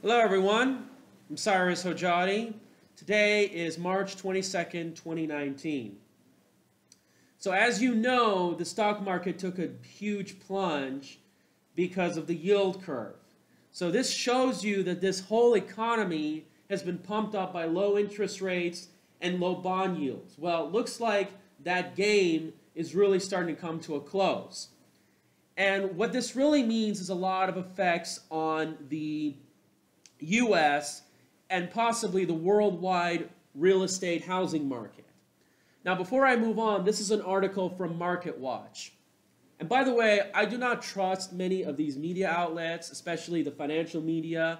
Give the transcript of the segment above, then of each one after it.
Hello everyone, I'm Cyrus Hojati. Today is March 22nd, 2019. So as you know, the stock market took a huge plunge because of the yield curve. So this shows you that this whole economy has been pumped up by low interest rates and low bond yields. Well, it looks like that game is really starting to come to a close. And what this really means is a lot of effects on the U.S. and possibly the worldwide real estate housing market. Now, before I move on, this is an article from Market Watch. And by the way, I do not trust many of these media outlets, especially the financial media.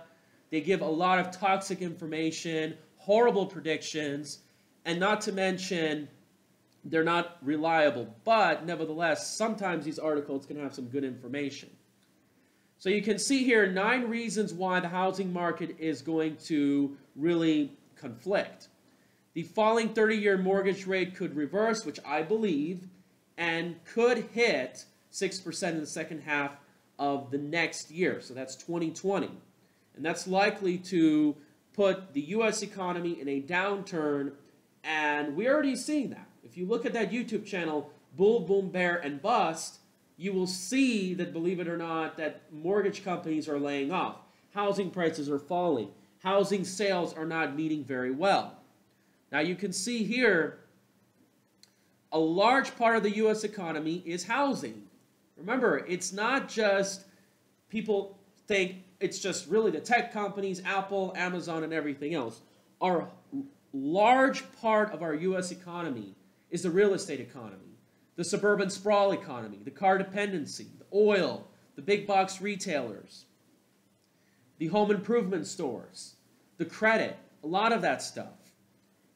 They give a lot of toxic information, horrible predictions, and not to mention, they're not reliable. But nevertheless, sometimes these articles can have some good information. So you can see here 9 reasons why the housing market is going to really conflict. The falling 30-year mortgage rate could reverse, which I believe, and could hit 6% in the second half of the next year. So that's 2020. And that's likely to put the U.S. economy in a downturn, and we're already seeing that. If you look at that YouTube channel, Bull, Boom, Bear, and Bust, you will see that, believe it or not, that mortgage companies are laying off. Housing prices are falling. Housing sales are not meeting very well. Now you can see here, a large part of the U.S. economy is housing. Remember, it's not just people think it's just really the tech companies, Apple, Amazon, and everything else. Our large part of our U.S. economy is the real estate economy. The suburban sprawl economy, the car dependency, the oil, the big box retailers, the home improvement stores, the credit, a lot of that stuff.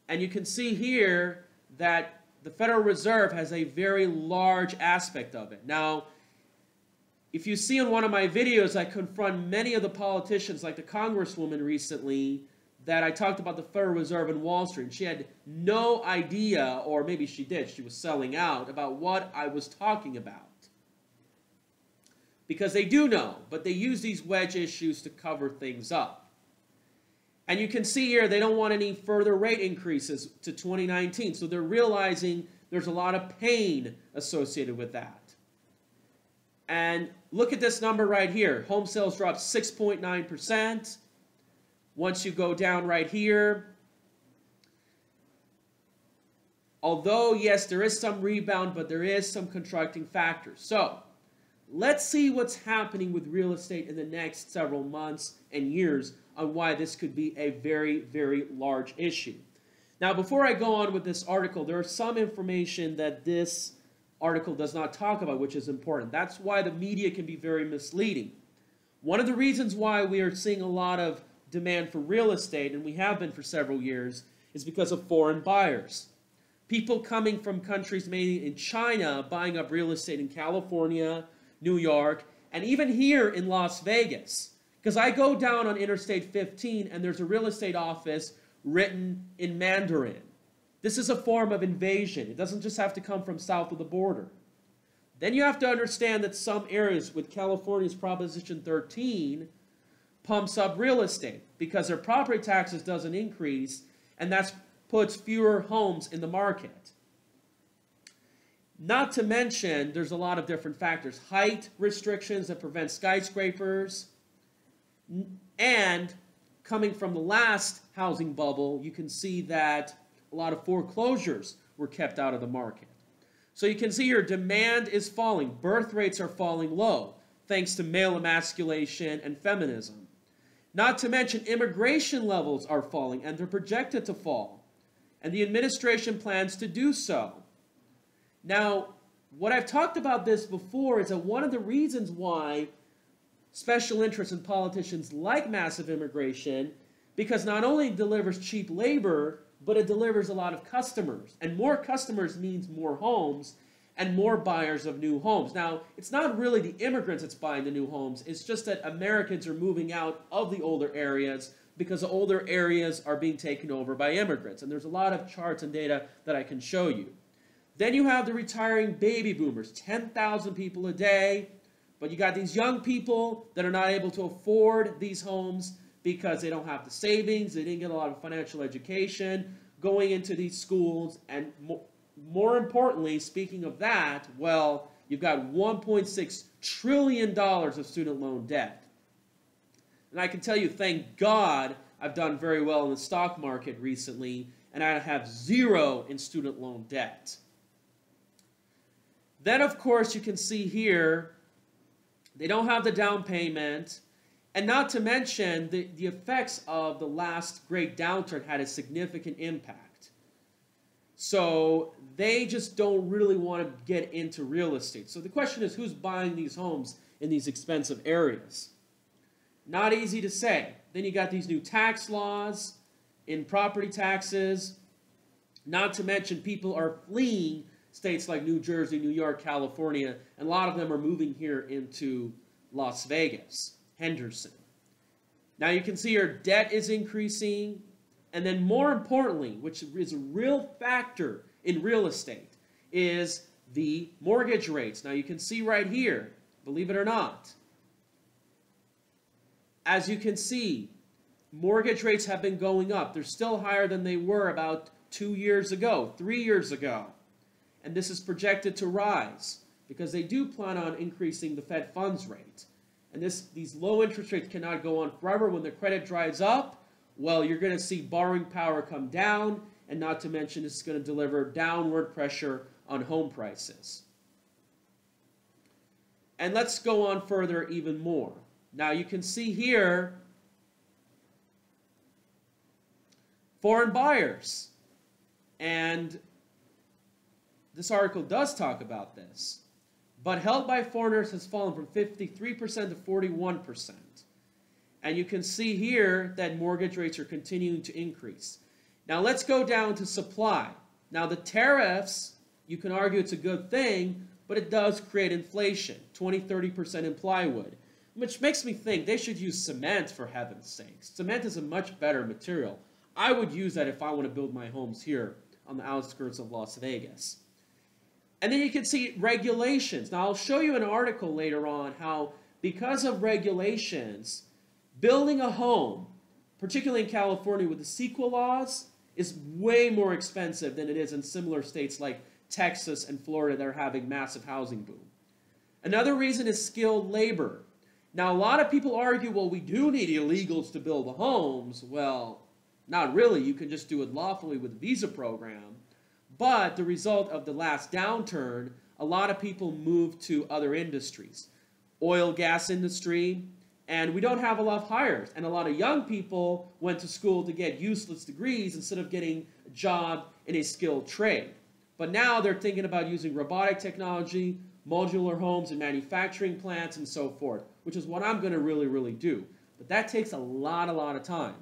And you can see here that the Federal Reserve has a very large aspect of it. Now, if you see in one of my videos, I confront many of the politicians, like the Congresswoman recently, that I talked about the Federal Reserve and Wall Street. And she had no idea, or maybe she did, she was selling out, about what I was talking about. Because they do know, but they use these wedge issues to cover things up. And you can see here, they don't want any further rate increases to 2019. So they're realizing there's a lot of pain associated with that. And look at this number right here. Home sales dropped 6.9%. Once you go down right here, although, yes, there is some rebound, but there is some contracting factors. So let's see what's happening with real estate in the next several months and years on why this could be a very, very large issue. Now, before I go on with this article, there is some information that this article does not talk about, which is important. That's why the media can be very misleading. One of the reasons why we are seeing a lot of demand for real estate, and we have been for several years, is because of foreign buyers. People coming from countries mainly in China buying up real estate in California, New York, and even here in Las Vegas. Because I go down on Interstate 15 and there's a real estate office written in Mandarin. This is a form of invasion. It doesn't just have to come from south of the border. Then you have to understand that some areas with California's Proposition 13 pumps up real estate because their property taxes doesn't increase, and that puts fewer homes in the market. Not to mention, there's a lot of different factors. Height restrictions that prevent skyscrapers, and coming from the last housing bubble, you can see that a lot of foreclosures were kept out of the market. So you can see here, demand is falling. Birth rates are falling low, thanks to male emasculation and feminism. Not to mention, immigration levels are falling, and they're projected to fall. And the administration plans to do so. Now, what I've talked about this before is that one of the reasons why special interests and politicians like massive immigration, because not only it delivers cheap labor, but it delivers a lot of customers. And more customers means more homes and more buyers of new homes. Now, it's not really the immigrants that's buying the new homes. It's just that Americans are moving out of the older areas because the older areas are being taken over by immigrants. And there's a lot of charts and data that I can show you. Then you have the retiring baby boomers, 10,000 people a day. But you got these young people that are not able to afford these homes because they don't have the savings, they didn't get a lot of financial education going into these schools, and more importantly, speaking of that, well, you've got $1.6 trillion of student loan debt. And I can tell you, thank God, I've done very well in the stock market recently, and I have zero in student loan debt. Then, of course, you can see here, they don't have the down payment, and not to mention the effects of the last great downturn had a significant impact. So they just don't really want to get into real estate. So the question is, who's buying these homes in these expensive areas? Not easy to say. Then you got these new tax laws in property taxes. Not to mention people are fleeing states like New Jersey, New York, California, and a lot of them are moving here into Las Vegas, Henderson. Now you can see your debt is increasing, and then more importantly, which is a real factor in real estate, is the mortgage rates. Now you can see right here, believe it or not, as you can see, mortgage rates have been going up. They're still higher than they were about 2 years ago, 3 years ago. And this is projected to rise because they do plan on increasing the Fed funds rate. And these low interest rates cannot go on forever. When the credit dries up, well, you're going to see borrowing power come down, and not to mention it's going to deliver downward pressure on home prices. And let's go on further even more. Now you can see here foreign buyers, and this article does talk about this, but held by foreigners has fallen from 53% to 41%. And you can see here that mortgage rates are continuing to increase. Now let's go down to supply. Now the tariffs, you can argue it's a good thing, but it does create inflation, 20-30% in plywood, which makes me think they should use cement, for heaven's sakes. Cement is a much better material. I would use that if I want to build my homes here on the outskirts of Las Vegas. And then you can see regulations. Now I'll show you an article later on how because of regulations, building a home, particularly in California with the CEQA laws, is way more expensive than it is in similar states like Texas and Florida that are having massive housing boom. Another reason is skilled labor. Now, a lot of people argue, well, we do need illegals to build the homes. Well, not really. You can just do it lawfully with a visa program. But the result of the last downturn, a lot of people moved to other industries. Oil, gas industry, and we don't have a lot of hires. And a lot of young people went to school to get useless degrees instead of getting a job in a skilled trade. But now they're thinking about using robotic technology, modular homes and manufacturing plants and so forth, which is what I'm going to really do. But that takes a lot of time.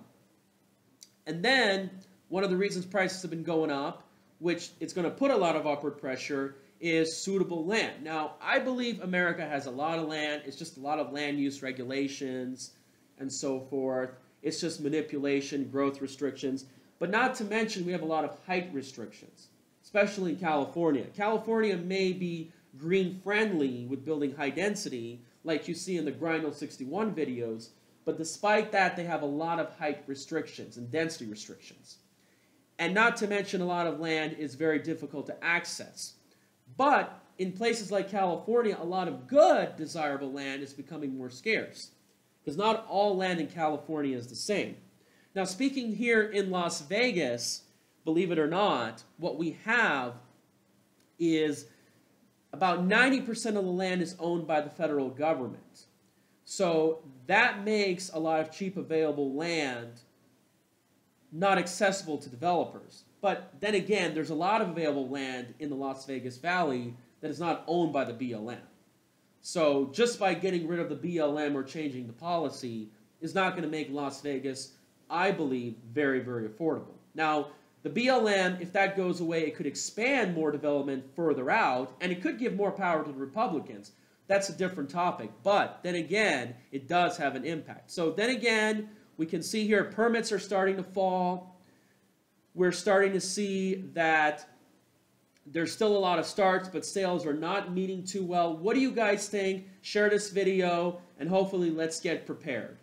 And then one of the reasons prices have been going up, which it's going to put a lot of upward pressure, is suitable land. Now, I believe America has a lot of land. It's just a lot of land use regulations and so forth. It's just manipulation, growth restrictions. But not to mention, we have a lot of height restrictions, especially in California. California may be green-friendly with building high density, like you see in the Grindel 61 videos, but despite that, they have a lot of height restrictions and density restrictions. And not to mention, a lot of land is very difficult to access. But in places like California, a lot of good, desirable land is becoming more scarce, because not all land in California is the same. Now, speaking here in Las Vegas, believe it or not, what we have is about 90% of the land is owned by the federal government. So that makes a lot of cheap available land not accessible to developers. But then again, there's a lot of available land in the Las Vegas Valley that is not owned by the BLM. So just by getting rid of the BLM or changing the policy is not going to make Las Vegas, I believe, very affordable. Now, the BLM, if that goes away, it could expand more development further out, and it could give more power to the Republicans. That's a different topic. But then again, it does have an impact. So then again, we can see here permits are starting to fall. We're starting to see that there's still a lot of starts, but sales are not meeting too well. What do you guys think? Share this video, and hopefully let's get prepared.